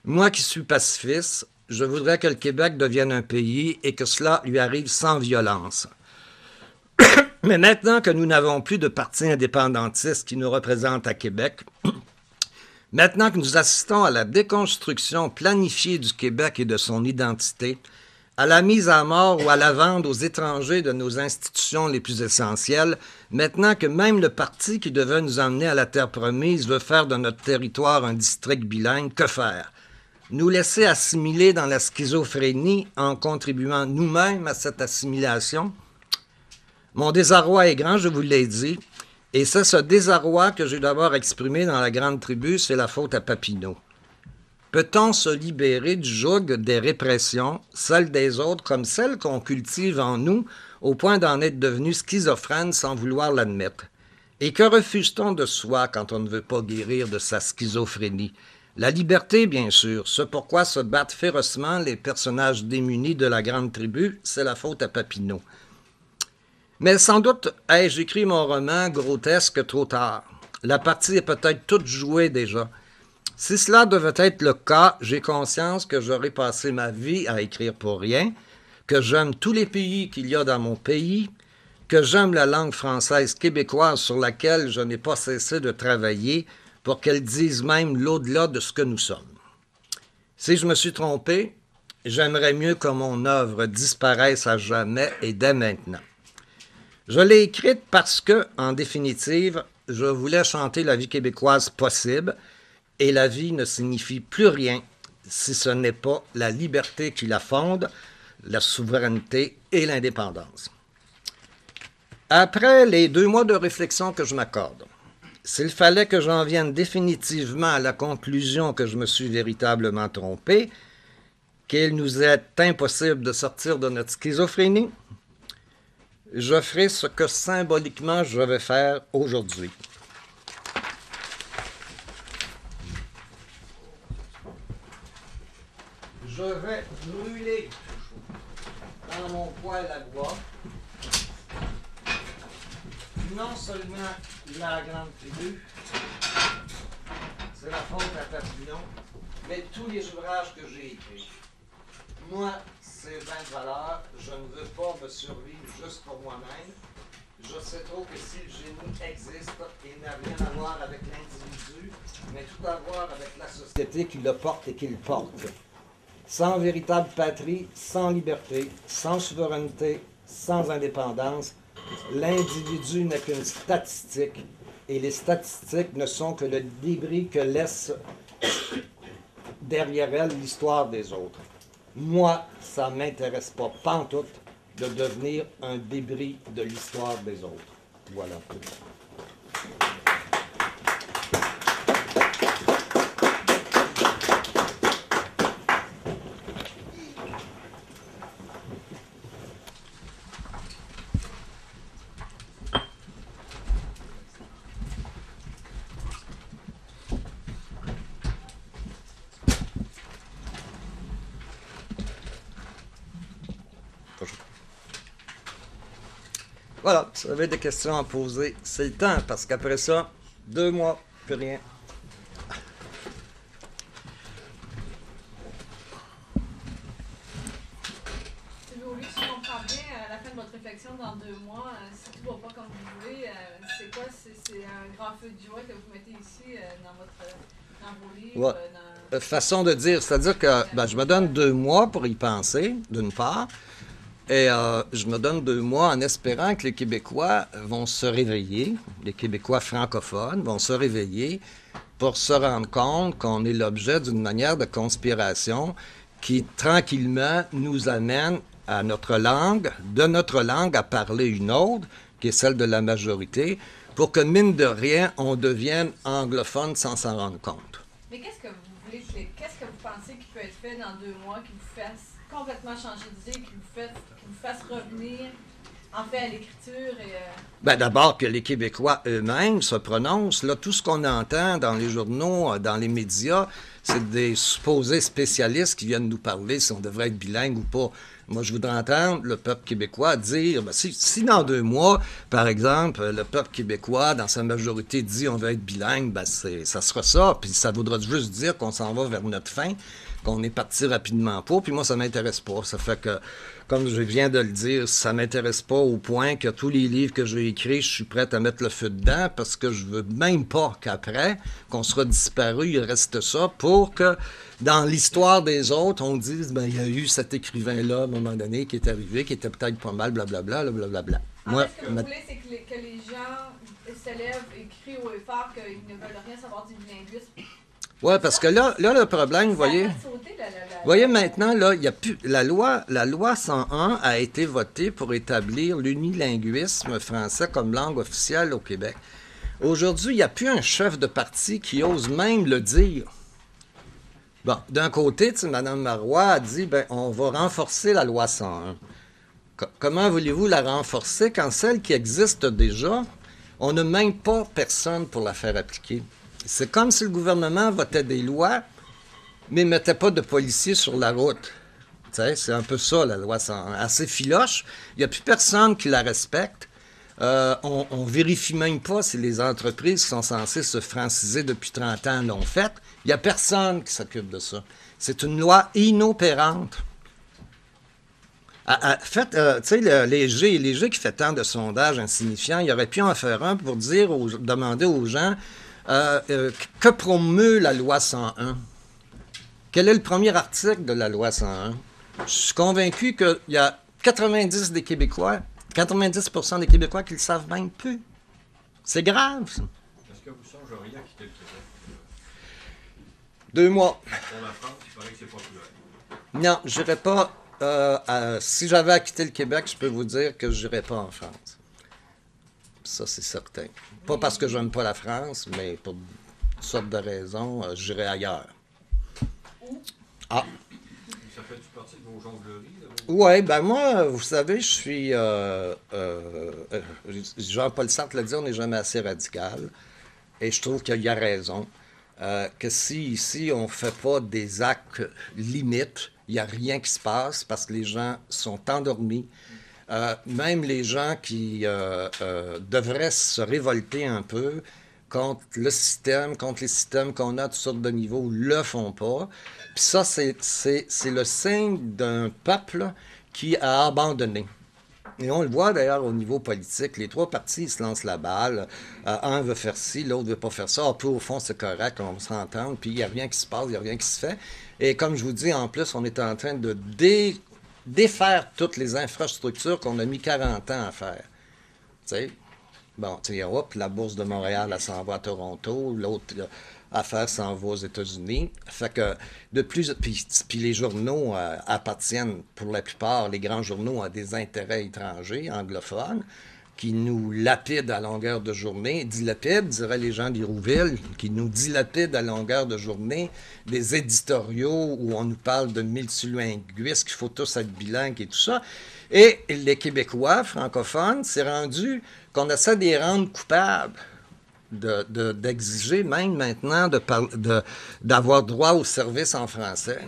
Moi qui suis pacifiste, je voudrais que le Québec devienne un pays et que cela lui arrive sans violence. Mais maintenant que nous n'avons plus de parti indépendantiste qui nous représente à Québec, maintenant que nous assistons à la déconstruction planifiée du Québec et de son identité, à la mise à mort ou à la vente aux étrangers de nos institutions les plus essentielles, maintenant que même le parti qui devait nous emmener à la terre promise veut faire de notre territoire un district bilingue, que faire? Nous laisser assimiler dans la schizophrénie en contribuant nous-mêmes à cette assimilation? Mon désarroi est grand, je vous l'ai dit, et c'est ce désarroi que j'ai d'abord exprimé dans la grande tribu, c'est la faute à Papineau. Peut-on se libérer du joug des répressions, celles des autres comme celles qu'on cultive en nous, au point d'en être devenu schizophrène sans vouloir l'admettre? Et que refuse-t-on de soi quand on ne veut pas guérir de sa schizophrénie? La liberté, bien sûr, ce pourquoi se battent férocement les personnages démunis de la grande tribu, c'est la faute à Papineau. Mais sans doute ai-je écrit mon roman grotesque trop tard. La partie est peut-être toute jouée déjà. Si cela devait être le cas, j'ai conscience que j'aurais passé ma vie à écrire pour rien, que j'aime tous les pays qu'il y a dans mon pays, que j'aime la langue française québécoise sur laquelle je n'ai pas cessé de travailler pour qu'elle dise même l'au-delà de ce que nous sommes. Si je me suis trompé, j'aimerais mieux que mon œuvre disparaisse à jamais et dès maintenant. Je l'ai écrite parce que, en définitive, je voulais chanter la vie québécoise possible, et la vie ne signifie plus rien si ce n'est pas la liberté qui la fonde, la souveraineté et l'indépendance. Après les 2 mois de réflexion que je m'accorde, s'il fallait que j'en vienne définitivement à la conclusion que je me suis véritablement trompé, qu'il nous est impossible de sortir de notre schizophrénie, je ferai ce que symboliquement je vais faire aujourd'hui. Je vais brûler dans mon poêle à bois non seulement la grande tribu, c'est la faute à Papillon, mais tous les ouvrages que j'ai écrits. Moi, c'est 20 valeurs, je ne veux pas me survivre juste pour moi-même. Je sais trop que si le génie existe, il n'a rien à voir avec l'individu, mais tout à voir avec la société qui le porte et qui le porte. Sans véritable patrie, sans liberté, sans souveraineté, sans indépendance, l'individu n'est qu'une statistique et les statistiques ne sont que le débris que laisse derrière elles l'histoire des autres. Moi, ça ne m'intéresse pas pantoute de devenir un débris de l'histoire des autres. Voilà. Voilà, si vous avez des questions à poser, c'est le temps, parce qu'après ça, 2 mois, plus rien. Si je comprends bien, à la fin de votre réflexion, dans 2 mois, si tout ne va pas comme vous voulez, c'est quoi? C'est un grand feu de joie que vous mettez ici dans vos livres? Ouais. Façon de dire, c'est-à-dire que je me donne 2 mois pour y penser, d'une part, et je me donne 2 mois en espérant que les Québécois vont se réveiller, les Québécois francophones vont se réveiller pour se rendre compte qu'on est l'objet d'une manière de conspiration qui, tranquillement, nous amène à notre langue, de notre langue à parler une autre, qui est celle de la majorité, pour que, mine de rien, on devienne anglophone sans s'en rendre compte. Mais qu'est-ce que vous voulez, qu'est-ce que vous pensez qui peut être fait dans 2 mois qui vous fasse complètement changer d'idée, qui vous fasse revenir en fait à l'écriture et... Ben d'abord que les Québécois eux-mêmes se prononcent. Là, tout ce qu'on entend dans les journaux, dans les médias, c'est des supposés spécialistes qui viennent nous parler si on devrait être bilingue ou pas. Moi, je voudrais entendre le peuple québécois dire, ben, si dans 2 mois, par exemple, le peuple québécois, dans sa majorité, dit on veut être bilingue, ben ça sera ça. Puis ça voudra juste dire qu'on s'en va vers notre fin, qu'on est parti rapidement pour. Puis moi, ça m'intéresse pas. Ça fait que, comme je viens de le dire, ça m'intéresse pas au point que tous les livres que j'ai écrits, je suis prêt à mettre le feu dedans parce que je veux même pas qu'après, qu'on sera disparu, il reste ça pour que dans l'histoire des autres, on dise, ben, il y a eu cet écrivain-là, à un moment donné, qui est arrivé, qui était peut-être pas mal, blablabla, blablabla. En fait, ce que vous voulez, c'est que les gens se lèvent et crient haut et fort qu'ils ne veulent rien savoir du bilinguisme. Oui, parce que là, le problème, vous voyez... Voyez maintenant, là, il y a plus, la loi 101 a été votée pour établir l'unilinguisme français comme langue officielle au Québec. Aujourd'hui, il n'y a plus un chef de parti qui ose même le dire. Bon, d'un côté, Mme Marois a dit, ben, on va renforcer la loi 101. Comment voulez-vous la renforcer quand celle qui existe déjà, on n'a même pas personne pour la faire appliquer? C'est comme si le gouvernement votait des lois, mais ne mettait pas de policiers sur la route. C'est un peu ça, la loi 101. Assez filoche. Il n'y a plus personne qui la respecte. On ne vérifie même pas si les entreprises qui sont censées se franciser depuis 30 ans l'ont fait. Il n'y a personne qui s'occupe de ça. C'est une loi inopérante. Tu sais, Léger qui fait tant de sondages insignifiants, il aurait pu en faire un pour demander aux gens que promeut la loi 101. Quel est le premier article de la loi 101? Je suis convaincu qu'il y a 90% des Québécois qui ne le savent même plus. C'est grave, ça. Est-ce que vous songeriez à quitter le Québec? 2 mois. Pour la France, il paraît que c'est populaire. Non, je n'irais pas. Si j'avais à quitter le Québec, je peux vous dire que je n'irais pas en France. Ça, c'est certain. Pas parce que je n'aime pas la France, mais pour toutes sortes de raisons, j'irais ailleurs. Ah. Ça fait-tu partie de vos jongleries? Oui, ben moi, vous savez, je suis... Jean-Paul Sartre l'a dit, on n'est jamais assez radical. Et je trouve qu'il y a raison. Que si ici, on ne fait pas des actes limites, il n'y a rien qui se passe parce que les gens sont endormis. Même les gens qui devraient se révolter un peu contre le système, contre les systèmes qu'on a à toutes sortes de niveaux, ne le font pas. Puis ça, c'est le signe d'un peuple qui a abandonné. Et on le voit d'ailleurs au niveau politique. Les 3 partis, ils se lancent la balle. Un veut faire ci, l'autre veut pas faire ça. Puis au fond, c'est correct, on va s'entendre. Puis il n'y a rien qui se passe, il n'y a rien qui se fait. Et comme je vous dis, en plus, on est en train de défaire toutes les infrastructures qu'on a mis 40 ans à faire. Tu sais? Bon, tu sais, hop, la bourse de Montréal, elle s'en va à Toronto. L'autre affaire s'en va aux États-Unis. Fait que de plus... Puis les journaux appartiennent, pour la plupart, les grands journaux, à des intérêts étrangers, anglophones, qui nous lapident à longueur de journée. Dilapident, diraient les gens d'Hérouville, qui nous dilapident à longueur de journée. Des éditoriaux où on nous parle de multilinguisme, qu'il faut tous être bilingues et tout ça. Et les Québécois francophones, c'est rendu qu'on essaie de les rendre coupables, d'exiger même maintenant d'avoir droit au service en français.